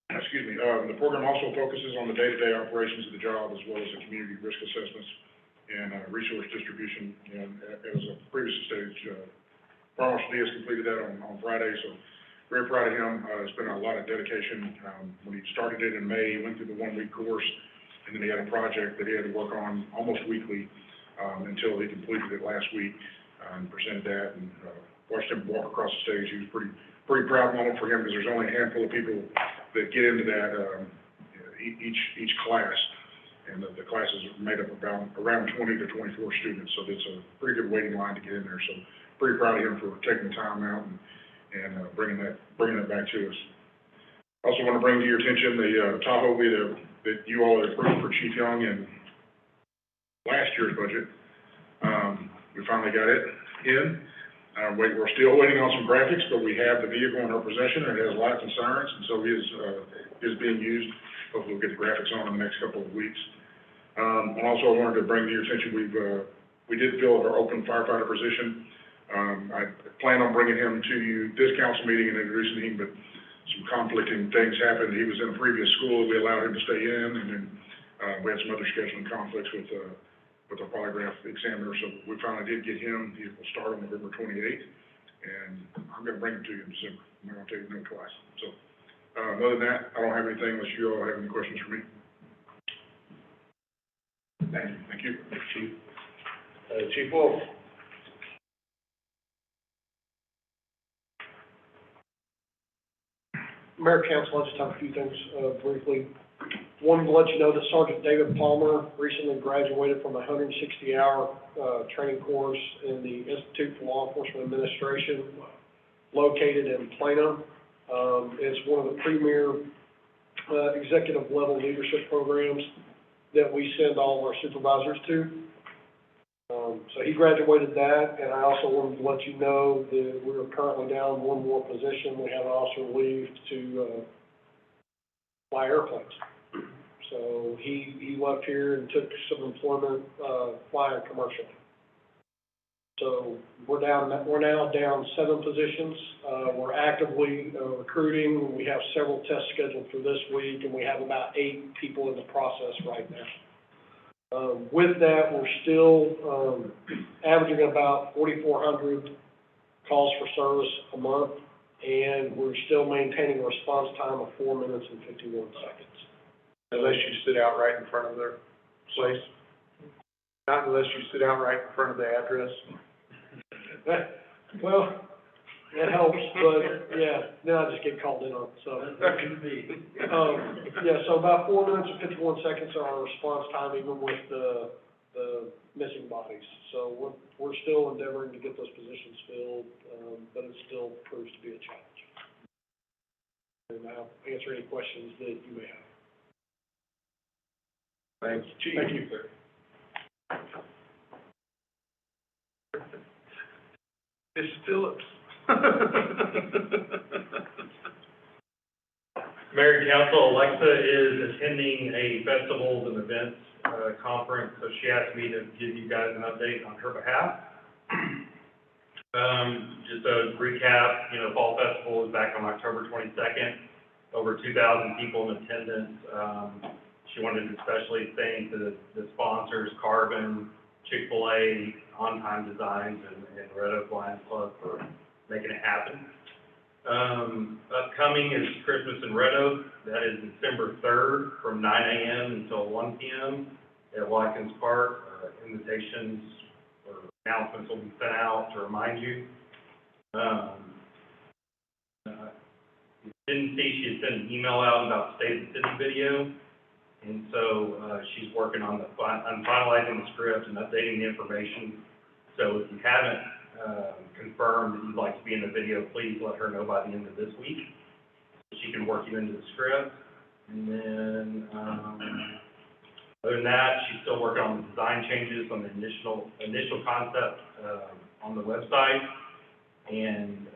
Excuse me. The program also focuses on the day-to-day operations of the job as well as the community risk assessments and resource distribution. And as a previously stated, Fire Marshal Diaz completed that on Friday, so very proud of him. It's been a lot of dedication. When he started it in May, he went through the 1-week course, and then he had a project that he had to work on almost weekly until he completed it last week and presented that, and watched him walk across the stage. He was pretty proud moment for him because there's only a handful of people that get into that each class, and the classes are made up about around 20 to 24 students, so it's a pretty good waiting line to get in there. So pretty proud of him for taking the time out and bringing that back to us. I also want to bring to your attention the Tahoe that you all had approved for Chief Young in last year's budget. We finally got it in. We're still waiting on some graphics, but we have the vehicle in our possession, and it has lights and sirens, and so is being used. Hopefully we'll get the graphics on in the next couple of weeks. And also I wanted to bring to your attention, we did fill our open firefighter position. I plan on bringing him to you this council meeting and introducing him, but some conflicting things happened. He was in a previous school that we allowed him to stay in, and then we had some other scheduling conflicts with our polygraph examiner, so we finally did get him. He will start on November 28th, and I'm going to bring him to you in December. I'm not going to tell you no twice. So other than that, I don't have anything unless you all have any questions for me. Thank you. Thank you. Thanks, Chief. Chief Wolf. Mayor, Council, I just have a few things briefly. One, to let you know that Sergeant David Palmer recently graduated from a 160-hour training course in the Institute for Law Enforcement Administration located in Plano. It's one of the premier executive level leadership programs that we send all of our supervisors to. So he graduated that, and I also wanted to let you know that we're currently down one more position. We have an officer leave to fly airplanes. So he left here and took some employment flying commercially. So we're now down 7 positions. We're actively recruiting. We have several tests scheduled for this week, and we have about 8 people in the process right now. With that, we're still averaging about 4,400 calls for service a month, and we're still maintaining a response time of 4 minutes and 51 seconds. Unless you sit out right in front of their place? Not unless you sit out right in front of the address? Well, it helps, but yeah, then I just get called in on, so. That could be. Yeah, so about 4 minutes and 51 seconds are our response time, even with the missing bodies. So we're still endeavoring to get those positions filled, but it still proves to be a challenge. And I'll answer any questions that you may have. Thank you, Chief. Thank you. Ms. Phillips. Mayor and Council, Alexa is attending a festivals and events, conference, so she asked me to give you guys an update on her behalf. Just a recap, Fall Festival is back on October 22nd, over 2,000 people in attendance. She wanted to especially thank the sponsors, Carbon, Chick-fil-A, On Time Designs, and Red Oak Lions Club for making it happen. Upcoming is Christmas in Red Oak. That is December 3rd from 9 a.m. until 1 p.m. at Watkins Park. Invitations or announcements will be sent out to remind you. Didn't see she had sent an email out about the State of the City video. And so she's working on finalizing the script and updating the information. So if you haven't confirmed that you'd like to be in the video, please let her know by the end of this week. She can work you into the script. And then, other than that, she's still working on the design changes on the initial concept on the website. And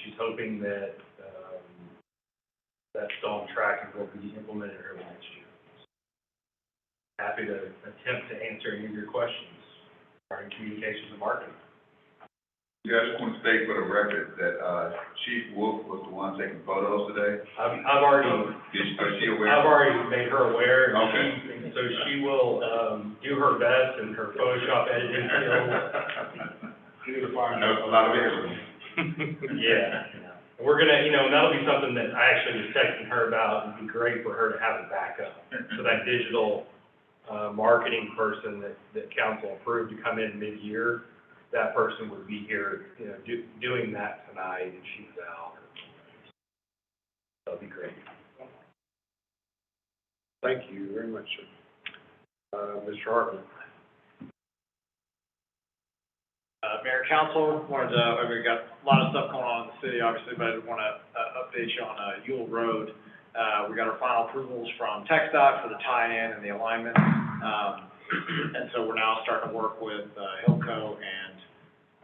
she's hoping that that's still on track and will be implemented early next year. Happy to attempt to answer any of your questions regarding communications and marketing. Yeah, I just want to state for the record that, Chief Wolf was the one taking photos today. I've already Is she aware? I've already made her aware. Okay. So she will, do her best in her Photoshop editing skills. She needs to find That was a lot of effort. Yeah. And we're gonna, that'll be something that I actually was texting her about. It'd be great for her to have a backup. So that digital, marketing person that council approved to come in mid-year, that person would be here, doing that tonight, and she's out. That'll be great. Thank you very much, sir. Mr. Hartman. Mayor, Council, we got a lot of stuff going on in the city, obviously, but I did want to update you on Ewell Road. We got our final approvals from TxDOT for the tie-in and the alignment. And so we're now starting to work with Hilco and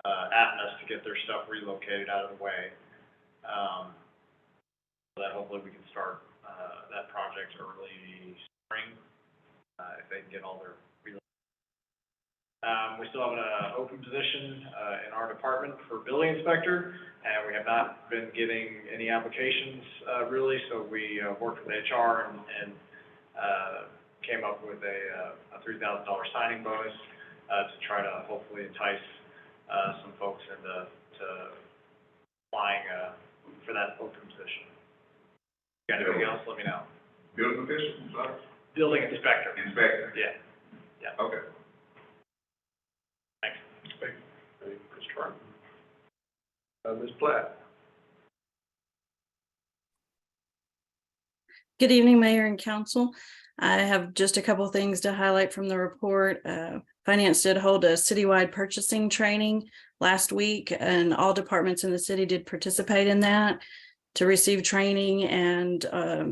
Atmos to get their stuff relocated out of the way. So that hopefully we can start that project early spring if they can get all their relocated. We still have an open position in our department for building inspector, and we have not been getting any applications really, so we worked with HR and came up with a $3,000 signing bonus to try to hopefully entice some folks into applying for that open position. If you got anything else, let me know. Building official, I'm sorry? Building inspector. Inspector? Yeah. Okay. Thanks. Thank you, Mr. Hartman. Ms. Platt. Good evening, Mayor and Council. I have just a couple things to highlight from the report. Finance did hold a citywide purchasing training last week, and all departments in the city did participate in that to receive training. And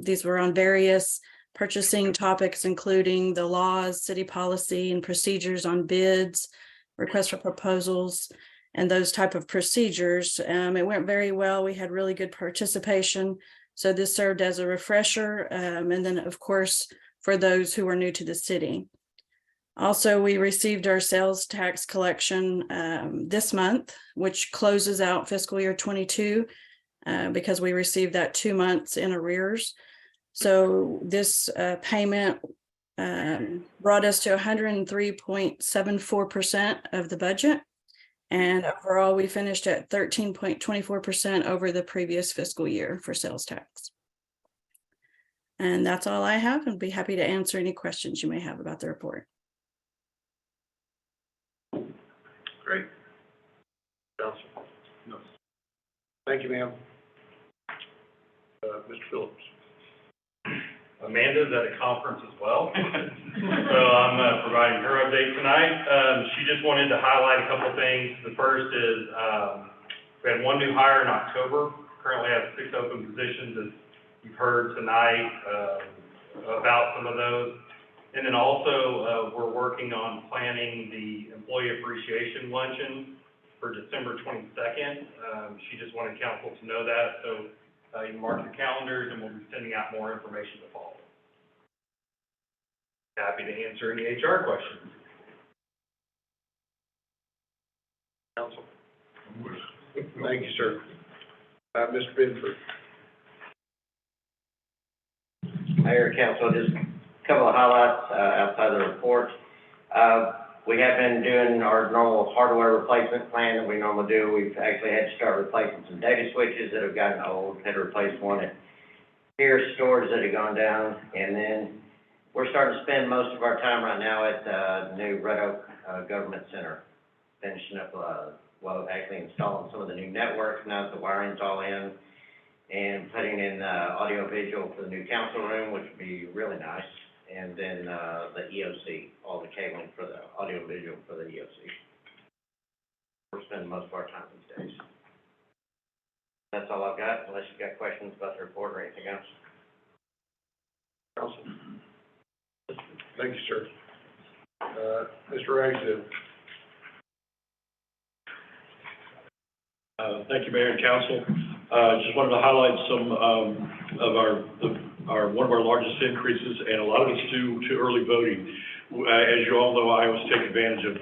these were on various purchasing topics, including the laws, city policy, and procedures on bids, requests for proposals, and those type of procedures. It went very well. We had really good participation. So this served as a refresher. And then, of course, for those who are new to the city. Also, we received our sales tax collection this month, which closes out fiscal year 22 because we received that 2 months in arrears. So this payment brought us to 103.74% of the budget. And overall, we finished at 13.24% over the previous fiscal year for sales tax. And that's all I have, and be happy to answer any questions you may have about the report. Great. Council? No. Thank you, ma'am. Mr. Phillips. Amanda's at a conference as well, so I'm providing her update tonight. She just wanted to highlight a couple things. The first is we had one new hire in October. Currently have 6 open positions, as you've heard tonight about some of those. And then also we're working on planning the employee appreciation luncheon for December 22nd. She just wanted council to know that. So You can mark your calendars, and we'll be sending out more information to follow. Happy to answer any HR questions. Council. Thank you, sir. Mr. Benford. Mayor, council, just a couple of highlights, outside the report. We have been doing our normal hardware replacement plan that we normally do. We've actually had to start replacing some data switches that have gotten old, had to replace one at Pierce storage that had gone down, and then we're starting to spend most of our time right now at the new Red Oak, Government Center, finishing up, actually installing some of the new networks now that the wiring's all in, and putting in, audio visual for the new council room, which would be really nice. And then, the EOC, all the cabling for the audio visual for the EOC. We're spending most of our time these days. That's all I've got, unless you've got questions about the report or anything else. Council. Thank you, sir. Mr. Ragsdale. Thank you, Mayor and Council. Just wanted to highlight some of one of our largest increases, and a lot of it's due to early voting. As you all know, I always take advantage of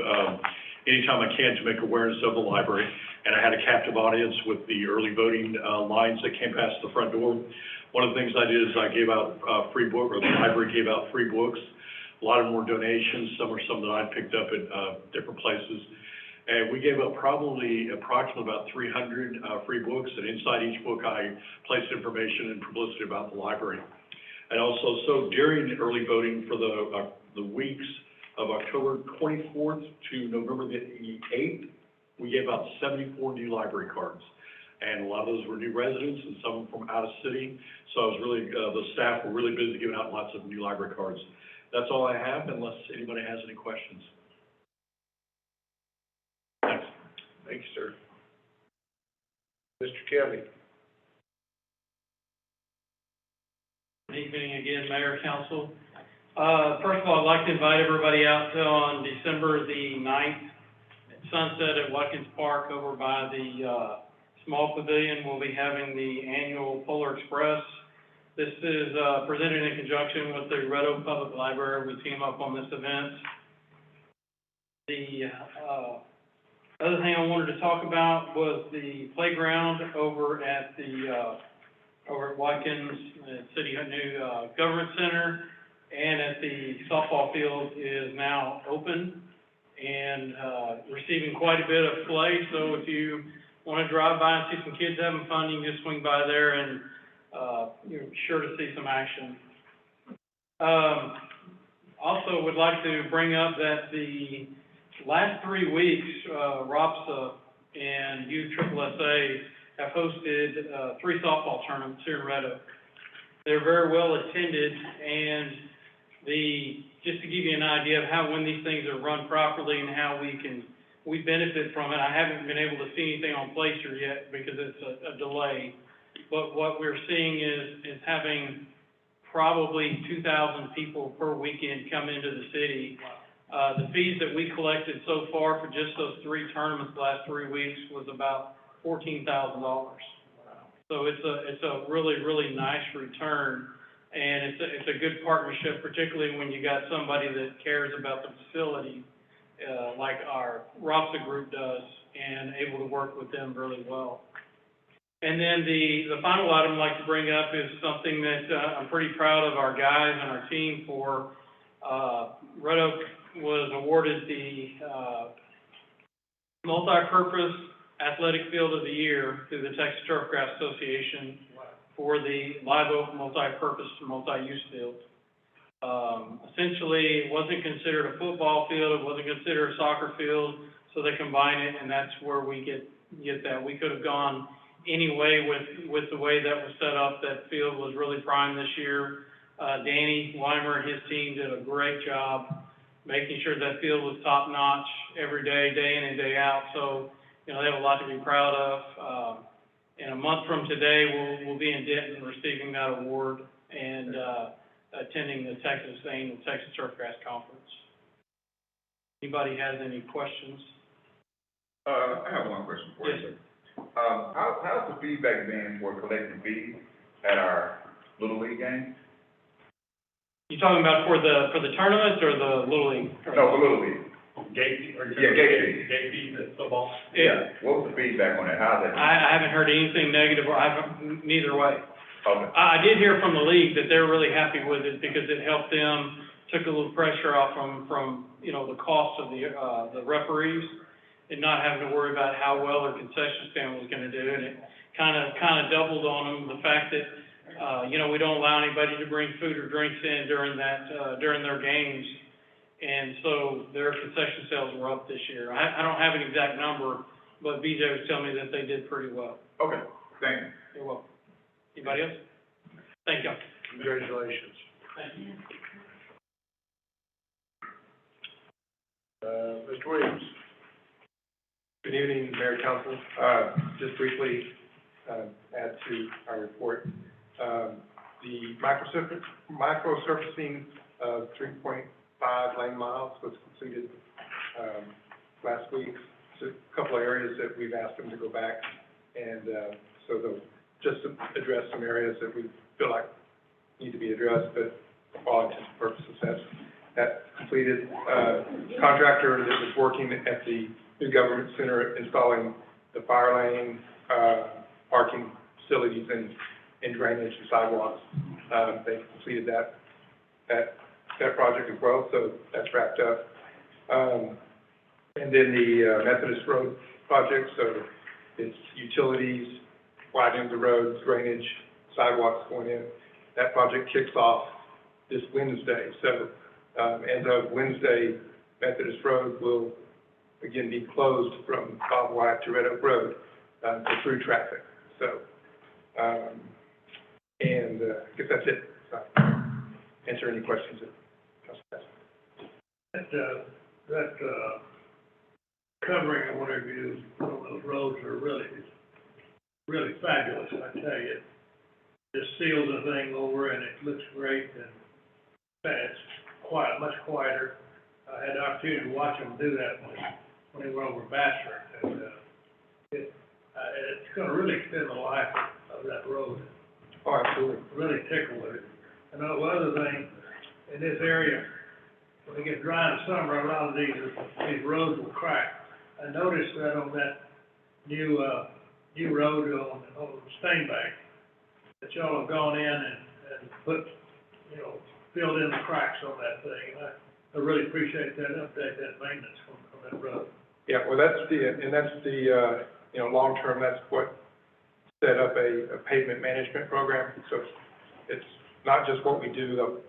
anytime I can to make awareness of the library, and I had a captive audience with the early voting lines that came past the front door. One of the things I did is I gave out free book, or the library gave out free books. A lot of them were donations. Some are some that I picked up at different places. And we gave up approximately about 300 free books, and inside each book I placed information and publicity about the library. And also, so during early voting for the weeks of October 24th to November the 8th, we gave out 74 new library cards. And a lot of those were new residents and some from out of city. So I was really, the staff were really busy giving out lots of new library cards. That's all I have, unless anybody has any questions. Thanks. Thank you, sir. Mr. Kelly. Good evening again, Mayor, Council. First of all, I'd like to invite everybody out on December the 9th at sunset at Watkins Park over by the small pavilion. We'll be having the annual Polar Express. This is presented in conjunction with the Red Oak Public Library. We team up on this event. The other thing I wanted to talk about was the playground over at Watkins City new Government Center, and at the softball field is now open and receiving quite a bit of play. So if you want to drive by and see some kids having fun, you can just swing by there, and you're sure to see some action. Also would like to bring up that the last 3 weeks, ROPSA and USSSA have hosted 3 softball tournaments here in Red Oak. They're very well attended, and just to give you an idea of how, when these things are run properly and how we benefit from it, I haven't been able to see anything on Placer yet because it's a delay. But what we're seeing is having probably 2,000 people per weekend come into the city. The fees that we collected so far for just those 3 tournaments the last 3 weeks was about $14,000. So it's a really, really nice return, and it's a good partnership, particularly when you got somebody that cares about the facility, like our ROPSA group does, and able to work with them really well. And then the final item I'd like to bring up is something that I'm pretty proud of our guys and our team for. Red Oak was awarded the multi-purpose athletic field of the year through the Texas Turfgrass Association for the Live Oak multi-purpose, multi-use field. Essentially, it wasn't considered a football field, it wasn't considered a soccer field, so they combine it, and that's where we get that. We could have gone any way with the way that was set up. That field was really prime this year. Danny Weimer and his team did a great job making sure that field was top notch every day, day in and day out. So, they have a lot to be proud of. In a month from today, we'll be in Denton receiving that award and attending the annual Texas Turfgrass Conference. Anybody has any questions? I have one question for you. Yes, sir. how's the feedback been for collecting fees at our Little League games? You talking about for the tournaments or the Little League? No, for Little League. Gate fee, or Yeah, gate fees. gate fees at football. Yeah. What was the feedback on that? How's that? I haven't heard anything negative, or neither way. Okay. I did hear from the league that they're really happy with it because it helped them, took a little pressure off from the cost of the referees and not having to worry about how well their concession stand was gonna do. And it kind of doubled on them, the fact that, we don't allow anybody to bring food or drinks in during their games. And so their concession sales were up this year. I don't have an exact number, but BJ was telling me that they did pretty well. Okay, thank you. You're welcome. Anybody else? Thank you. Congratulations. Thank you. Mr. Williams. Good evening, Mayor, Council. Just briefly, add to our report. The microsurfacing of 3.5 lane miles was completed, last week. So a couple of areas that we've asked them to go back and, so they'll just to address some areas that we feel like need to be addressed, but for all intents and purposes, that's completed. Contractor that was working at the new government center installing the fire lane, parking facilities and drainage and sidewalks. They completed that project as well, so that's wrapped up. And then the Methodist Road project, so it's utilities, widening the roads, drainage, sidewalks going in. That project kicks off this Wednesday. So as of Wednesday, Methodist Road will again be closed from Bob White to Red Oak Road for through traffic. So, and I guess that's it. So, answer any questions that That covering or whatever you use on those roads are really fabulous, I tell you. Just seals the thing over and it looks great and it's quiet, much quieter. I had the opportunity to watch them do that when they were over Bassler, and it's gonna really extend the life of that road. Oh, absolutely. Really tickle with it. And the other thing, in this area, when it gets dry in summer, a lot of these roads will crack. I noticed that on that new road on Steinbach, that y'all have gone in and put, filled in the cracks on that thing. And I really appreciate that update, that maintenance on that road. Yeah, well, that's the long term, that's what set up a pavement management program. So it's not just what we do,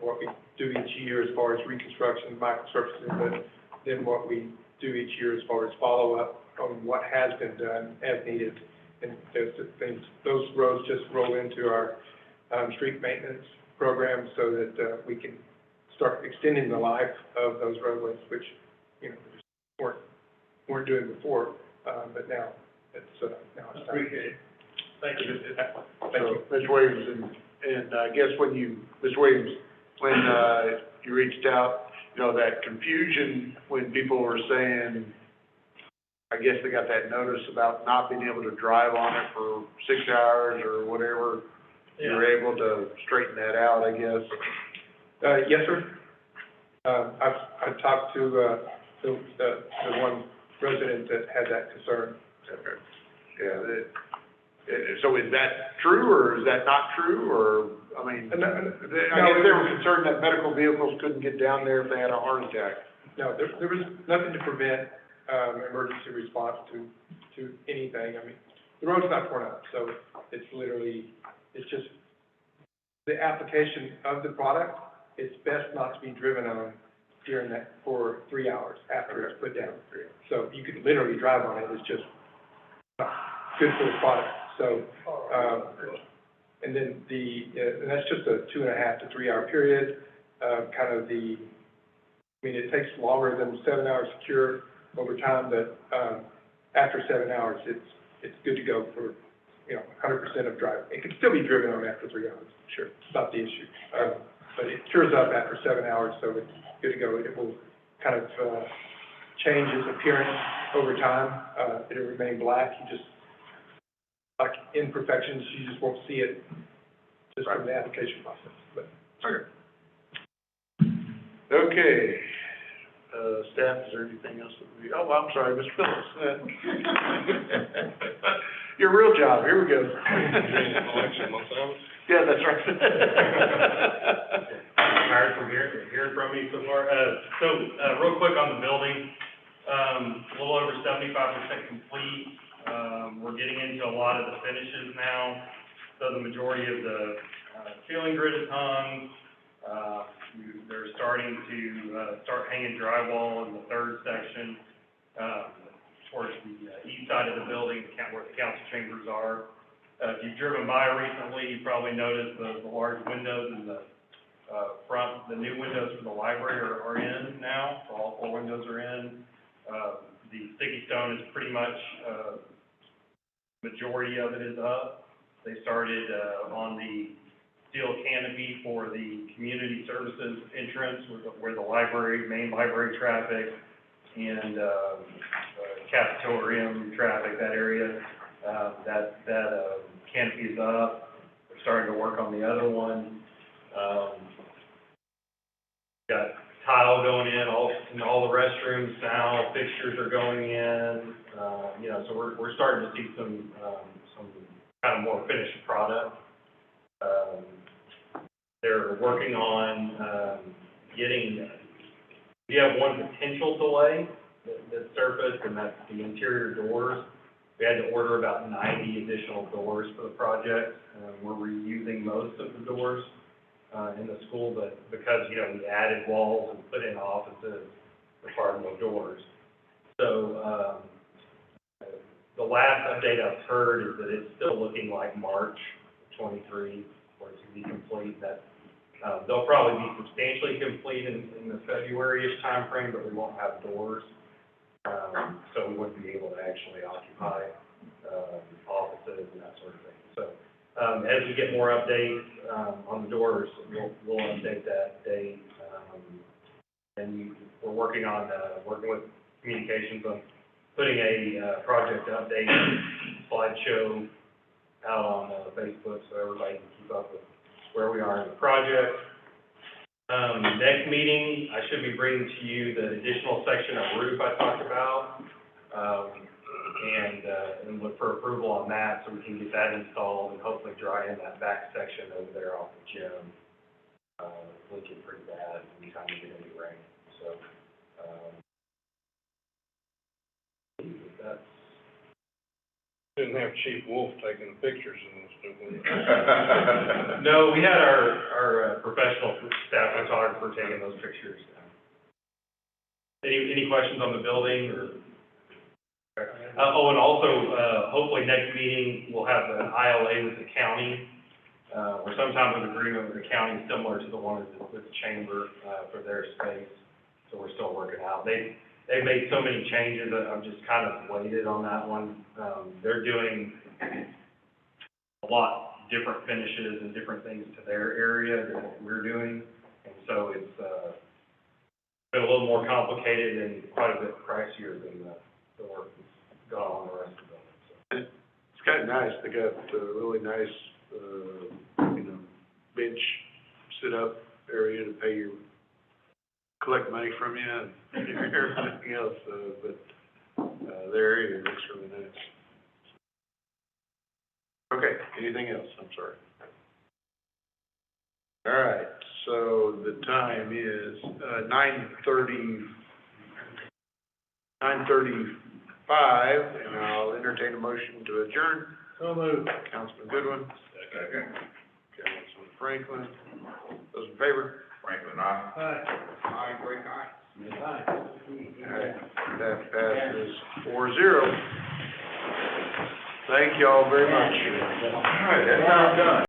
what we do each year as far as reconstruction, microsurfacing, but then what we do each year as far as follow-up on what has been done as needed. And those roads just roll into our street maintenance program so that we can start extending the life of those roadways, which, weren't doing before, but now it's time. Appreciate it. Thank you. Thank you. Mr. Williams, and I guess Mr. Williams, when you reached out, that confusion when people were saying, I guess they got that notice about not being able to drive on it for 6 hours or whatever, you were able to straighten that out, I guess. Yes, sir. I talked to the one resident that had that concern. Okay. Yeah, so is that true, or is that not true, or, I mean, I guess they were concerned that medical vehicles couldn't get down there if they had a heart attack. No, there was nothing to prevent emergency response to anything. I mean, the road's not torn up, so it's just the application of the product. It's best not to be driven on during that for 3 hours after it's put down. So you could literally drive on it. It's just not good for the product. So, and then and that's just a 2.5 to 3 hour period. It takes longer than 7 hours to cure over time, but after 7 hours, it's good to go for 100% of driving. It can still be driven on after 3 hours. Sure, it's not the issue. But it cures up after 7 hours, so it's good to go. It will kind of change its appearance over time. It'll remain black. You just like imperfections, you just won't see it just from the application process, but. Okay. Staff, is there anything else that we, oh, I'm sorry, Mr. Phillips. Your real job, here we go. Election, most of it. Yeah, that's right. Tired from hearing from me so far. Real quick on the building, a little over 75% complete. We're getting into a lot of the finishes now. So the majority of the ceiling grid is hung. They're starting to start hanging drywall in the third section towards the east side of the building, where the council chambers are. If you've driven by recently, you probably noticed the large windows in the front. The new windows for the library are in now, so all 4 windows are in. The sticky stone is pretty much, majority of it is up. They started on the steel canopy for the community services entrance, where the library, main library traffic, and cafetorium traffic, that area, that canopy is up. We're starting to work on the other one. Got tile going in all the restrooms now, fixtures are going in, so we're starting to see some kind of more finished product. They're working on we have one potential delay that surfaced, and that's the interior doors. We had to order about 90 additional doors for the project. We're reusing most of the doors in the school, but because, we added walls and put in offices, required more doors. So the last update I've heard is that it's still looking like March 23 for it to be complete. That they'll probably be substantially complete in the February-ish timeframe, but we won't have doors. So we wouldn't be able to actually occupy offices and that sort of thing. So as we get more updates on the doors, we'll update that date. And we're working with communications on putting a project update slideshow out on Facebook so everybody can keep up with where we are in the project. Next meeting, I should be bringing to you the additional section of roof I talked about, and look for approval on that so we can get that installed and hopefully dry in that back section over there off the gym. Looking pretty bad anytime we get any rain. So, that's. Didn't have Chief Wolf taking pictures in this, did we? No, we had our professional staff photographer taking those pictures. Any questions on the building or? And also, hopefully next meeting, we'll have an ILA with the county, or some type of agreement with the county similar to the one with the chamber, for their space. So we're still working out. They've made so many changes that I've just kind of waited on that one. They're doing a lot different finishes and different things to their area than what we're doing. And so it's been a little more complicated and quite a bit pricier than the work that's gone on the rest of the building. So. It's kind of nice. They got a really nice, bench sit-up area to pay your, collect money from you and everything else, but their area looks really nice. Okay, anything else? I'm sorry. All right, so the time is 9:35, and I'll entertain a motion to adjourn. So moved. Councilman Goodwin. Second. Councilman Franklin. Those in favor? Franklin, aye. Aye, Drake, aye. Smith, aye. All right, that passes 4-0. Thank you all very much. All right, that's how I'm done.